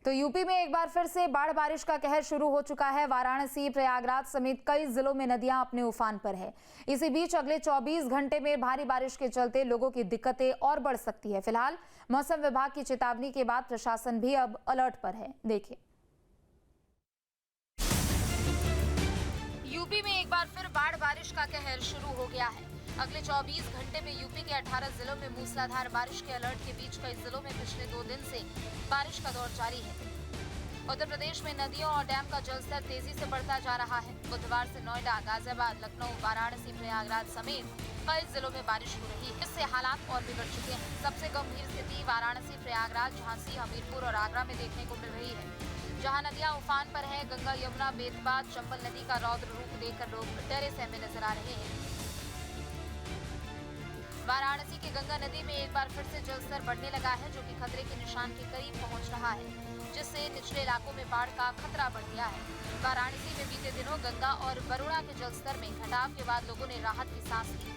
तो यूपी में एक बार फिर से बाढ़ बारिश का कहर शुरू हो चुका है। वाराणसी, प्रयागराज समेत कई जिलों में नदियां अपने उफान पर है। इसी बीच अगले 24 घंटे में भारी बारिश के चलते लोगों की दिक्कतें और बढ़ सकती है। फिलहाल मौसम विभाग की चेतावनी के बाद प्रशासन भी अब अलर्ट पर है। देखिए, यूपी में एक बार फिर बाढ़ बारिश का कहर शुरू हो गया है। अगले 24 घंटे में यूपी के 18 जिलों में मूसलाधार बारिश के अलर्ट के बीच कई जिलों में पिछले 2 दिन से बारिश का दौर जारी है। उत्तर प्रदेश में नदियों और डैम का जलस्तर तेजी से बढ़ता जा रहा है। बुधवार से नोएडा, गाजियाबाद, लखनऊ, वाराणसी, प्रयागराज समेत कई जिलों में बारिश हो रही है। इससे हालात और बिगड़ चुके हैं। सबसे गंभीर स्थिति वाराणसी, प्रयागराज, झांसी, हमीरपुर और आगरा में देखने को मिल रही है, जहां नदियां उफान पर है। गंगा, यमुना, बेतवा, चंबल नदी का रौद्र रूप देखकर लोग डरे सहमे नजर आ रहे हैं। वाराणसी की गंगा नदी में एक बार फिर से जलस्तर बढ़ने लगा है, जो कि खतरे के निशान के करीब पहुंच रहा है, जिससे निचले इलाकों में बाढ़ का खतरा बढ़ गया है। वाराणसी में बीते दिनों गंगा और वरुणा के जलस्तर में घटाव के बाद लोगों ने राहत की सांस ली,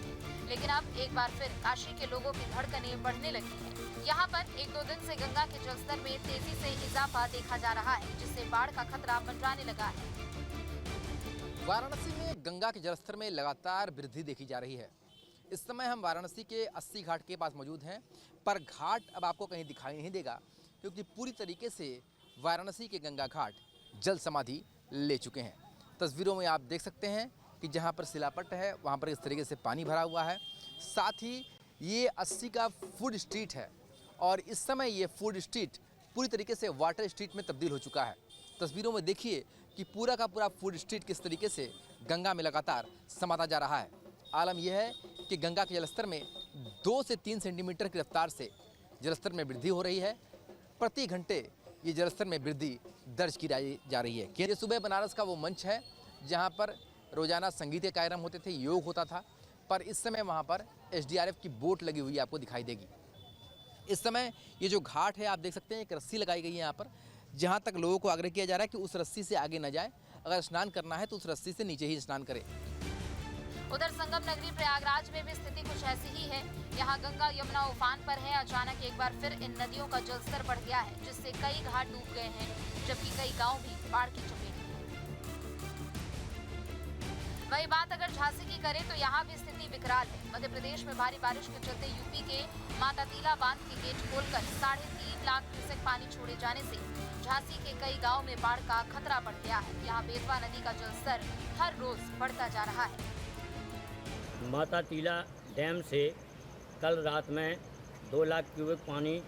लेकिन अब एक बार फिर काशी के लोगों की धड़कनें बढ़ने लगी है। यहाँ पर 1-2 दिन से गंगा के जलस्तर में तेजी से इजाफा देखा जा रहा है, जिससे बाढ़ का खतरा मंडराने लगा है। वाराणसी में गंगा के जलस्तर में लगातार वृद्धि देखी जा रही है। इस समय हम वाराणसी के 80 घाट के पास मौजूद हैं, पर घाट अब आपको कहीं दिखाई नहीं देगा, क्योंकि पूरी तरीके से वाराणसी के गंगा घाट जल समाधि ले चुके हैं। तस्वीरों में आप देख सकते हैं कि जहां पर शिलापट्ट है, वहां पर इस तरीके से पानी भरा हुआ है। साथ ही ये 80 का फूड स्ट्रीट है, और इस समय ये फूड स्ट्रीट पूरी तरीके से वाटर स्ट्रीट में तब्दील हो चुका है। तस्वीरों में देखिए कि पूरा का पूरा फूड स्ट्रीट किस तरीके से गंगा में लगातार समाता जा रहा है। आलम यह है कि गंगा के जलस्तर में 2 से 3 सेंटीमीटर की रफ्तार से जलस्तर में वृद्धि हो रही है। प्रति घंटे ये जलस्तर में वृद्धि दर्ज की जा रही है। ये सुबह बनारस का वो मंच है जहां पर रोजाना संगीत के कार्यक्रम होते थे, योग होता था, पर इस समय वहां पर SDRF की बोट लगी हुई आपको दिखाई देगी। इस समय ये जो घाट है आप देख सकते हैं, एक रस्सी लगाई गई है यहाँ पर, जहाँ तक लोगों को आग्रह किया जा रहा है कि उस रस्सी से आगे न जाए। अगर स्नान करना है तो उस रस्सी से नीचे ही स्नान करें। उधर संगम नगरी प्रयागराज में भी स्थिति कुछ ऐसी ही है। यहाँ गंगा, यमुना उफान पर है। अचानक एक बार फिर इन नदियों का जलस्तर बढ़ गया है, जिससे कई घाट डूब गए हैं, जबकि कई गांव भी बाढ़ की चपेट में हैं। वही बात अगर झांसी की करें तो यहाँ भी स्थिति विकराल है। मध्य प्रदेश में भारी बारिश के चलते यूपी के माता तीला बांध के गेट खोलकर 3.5 लाख क्यूसेक पानी छोड़े जाने से झांसी के कई गाँव में बाढ़ का खतरा बढ़ गया है। यहाँ बेतवा नदी का जलस्तर हर रोज बढ़ता जा रहा है। माता तीला डैम से कल रात में 2 लाख क्यूबिक पानी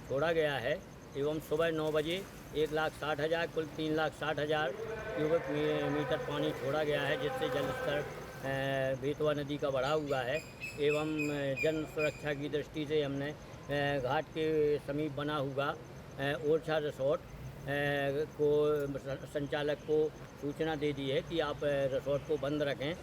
छोड़ा गया है, एवं सुबह 9 बजे 1,60,000 कुल 3,60,000 क्यूबिक मीटर पानी छोड़ा गया है, जिससे जलस्तर बेतवा नदी का बढ़ा हुआ है। एवं जन सुरक्षा की दृष्टि से हमने घाट के समीप बना हुआ ओरछा रिसोर्ट को संचालक को सूचना दे दी है कि आप रिसोर्ट को बंद रखें।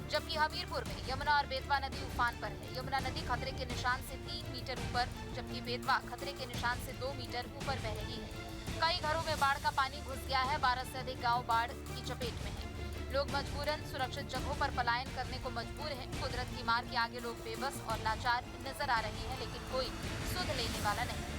जबकि हमीरपुर में यमुना और बेतवा नदी उफान पर है। यमुना नदी खतरे के निशान से 3 मीटर ऊपर, जबकि बेतवा खतरे के निशान से 2 मीटर ऊपर बह रही है। कई घरों में बाढ़ का पानी घुस गया है। 12 से अधिक गांव बाढ़ की चपेट में हैं। लोग मजबूरन सुरक्षित जगहों पर पलायन करने को मजबूर हैं। कुदरत की मार के आगे लोग बेबस और लाचार नजर आ रहे हैं, लेकिन कोई सुध लेने वाला नहीं।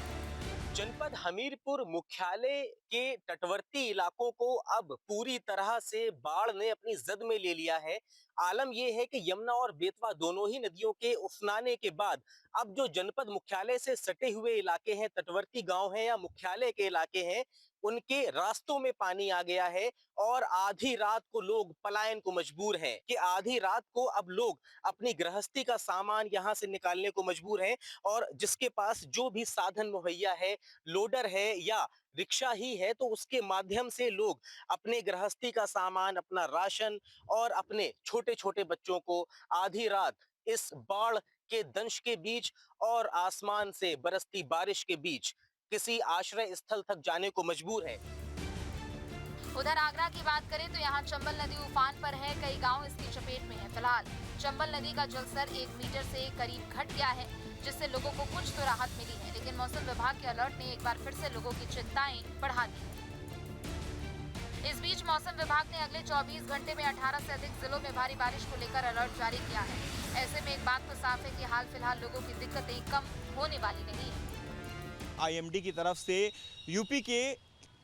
जनपद हमीरपुर मुख्यालय के तटवर्ती इलाकों को अब पूरी तरह से बाढ़ ने अपनी जद में ले लिया है। आलम यह है कि यमुना और बेतवा दोनों ही नदियों के उफनाने के बाद अब जो जनपद मुख्यालय से सटे हुए इलाके हैं, तटवर्ती गांव हैं या मुख्यालय के इलाके हैं, उनके रास्तों में पानी आ गया है और आधी रात को लोग पलायन को मजबूर हैं कि आधी रात को अब लोग अपनी गृहस्थी का सामान यहां से निकालने को मजबूर हैं, और जिसके पास जो भी साधन मुहैया है, लोडर है या रिक्शा ही है, तो उसके माध्यम से लोग अपने गृहस्थी का सामान, अपना राशन और अपने छोटे छोटे बच्चों को आधी रात इस बाढ़ के दंश के बीच और आसमान से बरसती बारिश के बीच किसी आश्रय स्थल तक जाने को मजबूर है। उधर आगरा की बात करें तो यहाँ चंबल नदी उफान पर है। कई गांव इसकी चपेट में है। फिलहाल चंबल नदी का जलस्तर 1 मीटर से करीब घट गया है, जिससे लोगों को कुछ तो राहत मिली है, लेकिन मौसम विभाग के अलर्ट ने एक बार फिर से लोगों की चिंताएं बढ़ा दी है। इस बीच मौसम विभाग ने अगले 24 घंटे में 18 से अधिक जिलों में भारी बारिश को लेकर अलर्ट जारी किया है। ऐसे में एक बात तो साफ है कि हाल फिलहाल लोगों की दिक्कतें कम होने वाली नहीं है। आईएमडी की तरफ से यूपी के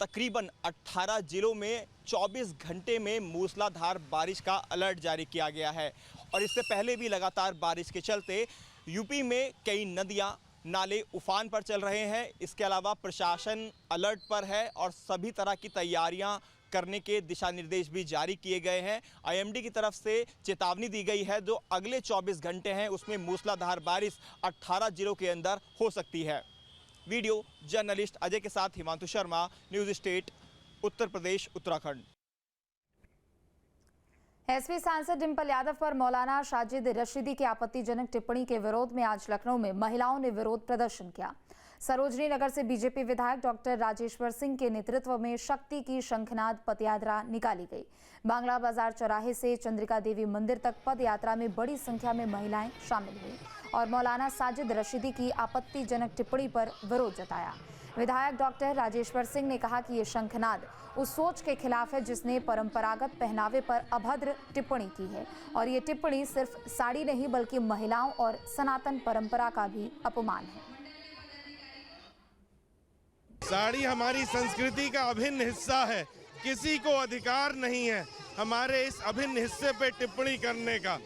तकरीबन 18 जिलों में 24 घंटे में मूसलाधार बारिश का अलर्ट जारी किया गया है। और इससे पहले भी लगातार बारिश के चलते यूपी में कई नदियां नाले उफान पर चल रहे हैं। इसके अलावा प्रशासन अलर्ट पर है और सभी तरह की तैयारियां करने के दिशा निर्देश भी जारी किए गए हैं। आईएमडी की तरफ से चेतावनी दी गई है जो अगले 24 घंटे हैं उसमें मूसलाधार बारिश 18 जिलों के अंदर हो सकती है। वीडियो जर्नलिस्ट अजय के साथ Himanshu Sharma, news state, Uttar Pradesh, Uttarakhand. SP सांसद डिंपल यादव पर मौलाना साजिद रशीदी की आपत्तिजनक टिप्पणी के विरोध में आज लखनऊ में महिलाओं ने विरोध प्रदर्शन किया। सरोजनी नगर से बीजेपी विधायक डॉक्टर राजेश्वर सिंह के नेतृत्व में शक्ति की शंखनाद पदयात्रा निकाली गई। बांग्ला बाजार चौराहे से चंद्रिका देवी मंदिर तक पद यात्रा में बड़ी संख्या में महिलाएं शामिल हुई और मौलाना साजिद रशीदी की आपत्तिजनक टिप्पणी पर विरोध जताया। विधायक डॉक्टर राजेश्वर सिंह ने कहा कि ये शंखनाद उस सोच के खिलाफ है जिसने परंपरागत पहनावे पर अभद्र टिप्पणी की है और ये टिप्पणी सिर्फ साड़ी नहीं बल्कि महिलाओं और सनातन परंपरा का भी अपमान है। साड़ी हमारी संस्कृति का अभिन्न हिस्सा है, किसी को अधिकार नहीं है हमारे इस अभिन्न हिस्से पे टिप्पणी करने का।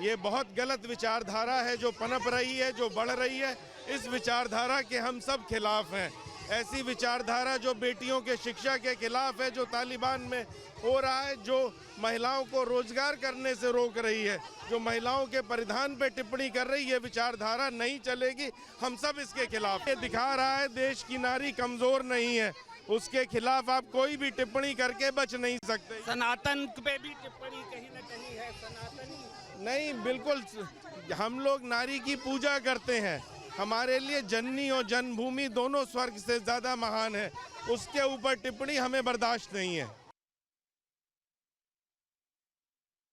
ये बहुत गलत विचारधारा है जो पनप रही है, जो बढ़ रही है। इस विचारधारा के हम सब खिलाफ हैं। ऐसी विचारधारा जो बेटियों के शिक्षा के खिलाफ है, जो तालिबान में हो रहा है, जो महिलाओं को रोजगार करने से रोक रही है, जो महिलाओं के परिधान पे टिप्पणी कर रही है, विचारधारा नहीं चलेगी। हम सब इसके खिलाफ। ये दिखा रहा है देश की नारी कमजोर नहीं है, उसके खिलाफ आप कोई भी टिप्पणी करके बच नहीं सकते। सनातन पे भी टिप्पणी कहीं न कहीं है, सनातनी नहीं, बिल्कुल हम लोग नारी की पूजा करते हैं। हमारे लिए जननी और जन्मभूमि दोनों स्वर्ग से ज्यादा महान है, उसके ऊपर टिप्पणी हमें बर्दाश्त नहीं है।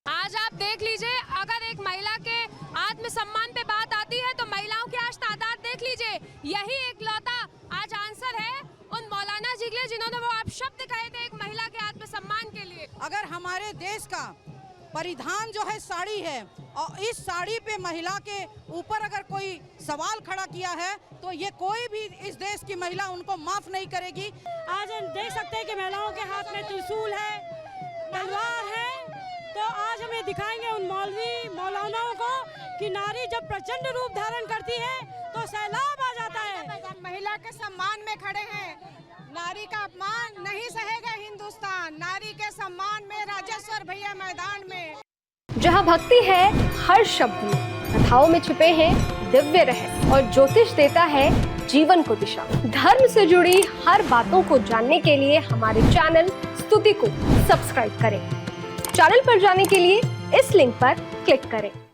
आज आप देख लीजिए, अगर एक महिला के आत्मसम्मान पे बात आती है तो महिलाओं की आज तादाद देख लीजिए। यही एक लौता आज आंसर है उन मौलाना जी के लिए जिन्होंने वो आप शब्द कहे थे एक महिला के आत्मसम्मान के लिए। अगर हमारे देश का परिधान जो है साड़ी है और इस साड़ी पे महिला के ऊपर अगर कोई सवाल खड़ा किया है तो ये कोई भी इस देश की महिला उनको माफ नहीं करेगी। आज हम देख सकते हैं कि महिलाओं के हाथ में त्रिशूल है, तलवार है, तो आज हमें दिखाएंगे उन मौलानाओं को कि नारी जब प्रचंड रूप धारण करती है तो सैलाब आ जाता है। महिला के सम्मान में खड़े हैं, नारी का अपमान नहीं सहेगा हिंदुस्तान। नारी के सम्मान में राजेश्वर भैया मैदान में। जहाँ भक्ति है हर शब्द में, कथाओं में छुपे हैं दिव्य रहस्य और ज्योतिष देता है जीवन को दिशा। धर्म से जुड़ी हर बातों को जानने के लिए हमारे चैनल स्तुति को सब्सक्राइब करें। चैनल पर जाने के लिए इस लिंक पर क्लिक करें।